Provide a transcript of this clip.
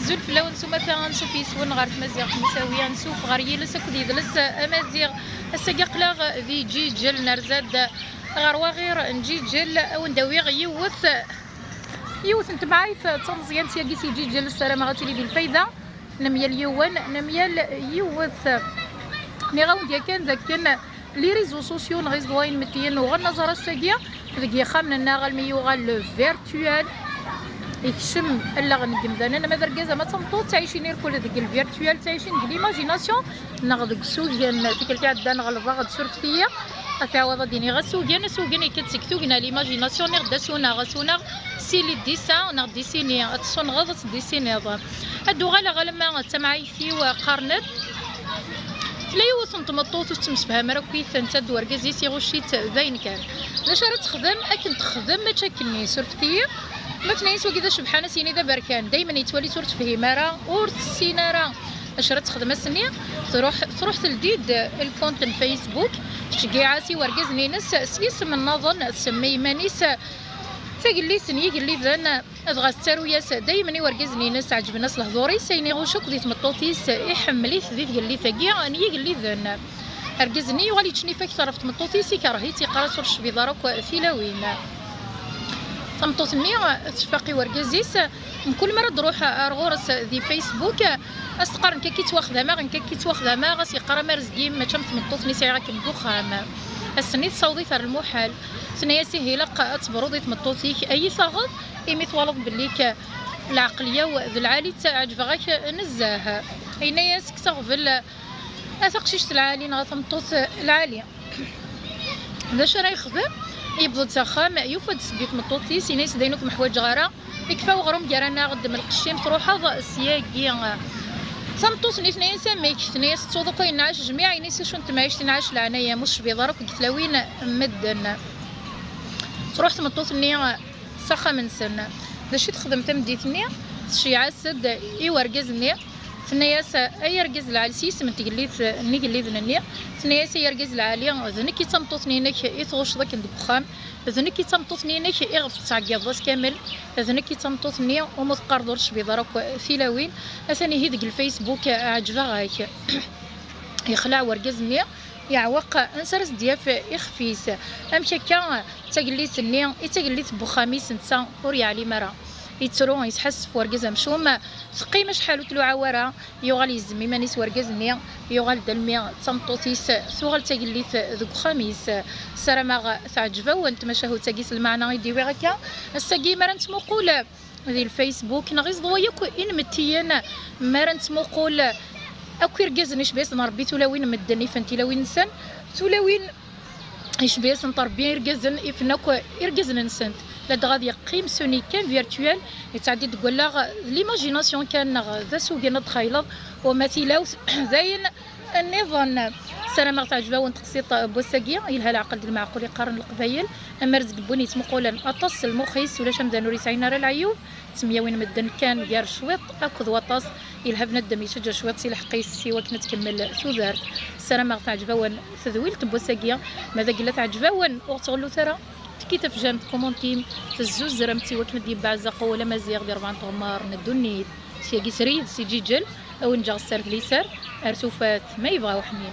زول فلاون سوما فيها نسوف يسون غير مزيغ مساويه نسوف غير يلس اكد يدلس امازيغ الساقا قلاغ ذي جيجل نرزاد غير وغير نجيجل او نداويغ يوث انت معايث تنزيان سياقي سي جيجل السلام غاتيلي بالفايده نميال يوان نميال يوث مي غاوند كان ذاك لي ريزو سوسيو نغيز دوين متين وغنظر الساقيه ذاك خامن ناغل ميوغال لو فيرتوال يكشم الا غنقم انا ما دركازه ما تنطو تعيشين كل داك الفيرتوال تعيشين ديك ليماجيناسيون ناخذ سوغيان تيكل تاع دان غلبا غد سورفتيه غتعوض ديني غسوغيان سوغيان كتسكتوغنا ليماجيناسيون غدا سونا غسونا سي لي ديسان نغ ديسيني تصون غد ديسيني هادو غالا ما تمعيثي وقارنت لا يوصن تمطوط وتمسفهم راه كيف انت دواركازي سي غوشيت باين كان باش راه تخدم اكن تخدم ما تشكلني سورفتيه ما تنيس وكذا شبحانه سيني ذا بركان دائما يتولي صورت فهيمه راه اور السيناره اش راه تخدم السني تروح تلديد الكونت الفيسبوك تشقي عاسي وركزني ناس اسم النظن تسمي مانيس تقلي سني قال لي ذن ادغى التروياس دائما يوركزني ناس عجب الناس الهضوري سيني غوشوك ديت مطوطيس يحملي ذيت قال لي ثقي اني قال لي ذن اركزني وغالي تشني فاك طرفت مطوطيسي كرهي تيقرا صور الشبيضه فيلاوين تمطوطني تفاقي وركزيس من كل مره تروح ارغورس ذي فيسبوك استقرن كي تواخذها ما غن كي تواخذها ما غاس يقرا مرزقي ما تشمت مطوطني ساعه راك الدخان السنيت صوضي ثار المحال سنيا سهيلق تبرودي تمطوطيك اي ثغط ايمي توالط بليك العقليه وذو العالي تعجبك نزاها اين ياسك تغفل اثقشيش العالي نغتمطوط العاليه باش راه يخدم يبدو تخام يوفد سبيت مطوطي سينيس دينوك محواج غارة يكفاو غروم ديالنا غدم القشيم تروح هذا السياقي تمطوط نيثنيا ساميك ثنيا ستوضق ينعش جميع ينيس شون تمعيش تنعش العناية مش بيضرك كتلاوين مدن تروح تمطوط نيا سخا من سنة داشي تخدم تمديتني شي عسد يورقزني ثنياس اي رقز العالي سيسم تقليت ني قليت نني ثنياس اي رقز العالي ذنكي تمطوطني نك يتغوش ذاك الدخان ذنكي تمطوطني نك يغف تاع قياضاس كامل ذنكي تمطوطني وما تقرضوش بيضرك فيلاوين اثاني هي ديك الفيسبوك عجبها غايك يخلع ورقزني يعوق انسرس دياف يخفيس امشي كان تقليت ني تقليت بخميس نسا وريا علي مرا يتسرو يتحس ورقزه مشوم ثقيمه شحال وتلو عواره يوغال يزمي مانيس ورقزني يوغال دلمي تمطوطيس سوغال تقليت ذوك خميس سرما تعجبه وانت مشاهو تقيس المعنى يديوي هكا الساقي مرنت مقول ذي الفيسبوك نغيظ ضويك ان متيان مرنت مقول اكو رقزني شبيس نربي تلاوين مدني فانتي لاوين نسن تلاوين ايش بيس نطربي يرقزن يفناك يرقزن نسنت لا غادي يقيم سوني كان فيرتوال يتعدي تقول لا ليماجيناسيون كان ذا سوقنا تخيلط ومثيلاو زين النظام سلام تعجبه ونتقسيط بوساقيه يلها العقل ديال المعقول يقارن القبايل اما رزق بوني تمقولا اطس المخيس ولا شمدا نوري سعينا راه العيوب تسميه وين مدن كان يار شويط اكد وطاس يلها بندم يشجر شويط سي الحقيس سي كنا تكمل ثوذار سلام تعجبه ون تذويل بوساقيه ماذا قلت تعجبه ون وتغلو ترى كي تفجمت كومونتيم تزوز زرمتي وكنا ديال بعزق ولا مزيغ ديال 4 غمار ندونيت سي سريد سي جيجل او نجا السر في اليسار ارتوفات ما يبغاو حنين.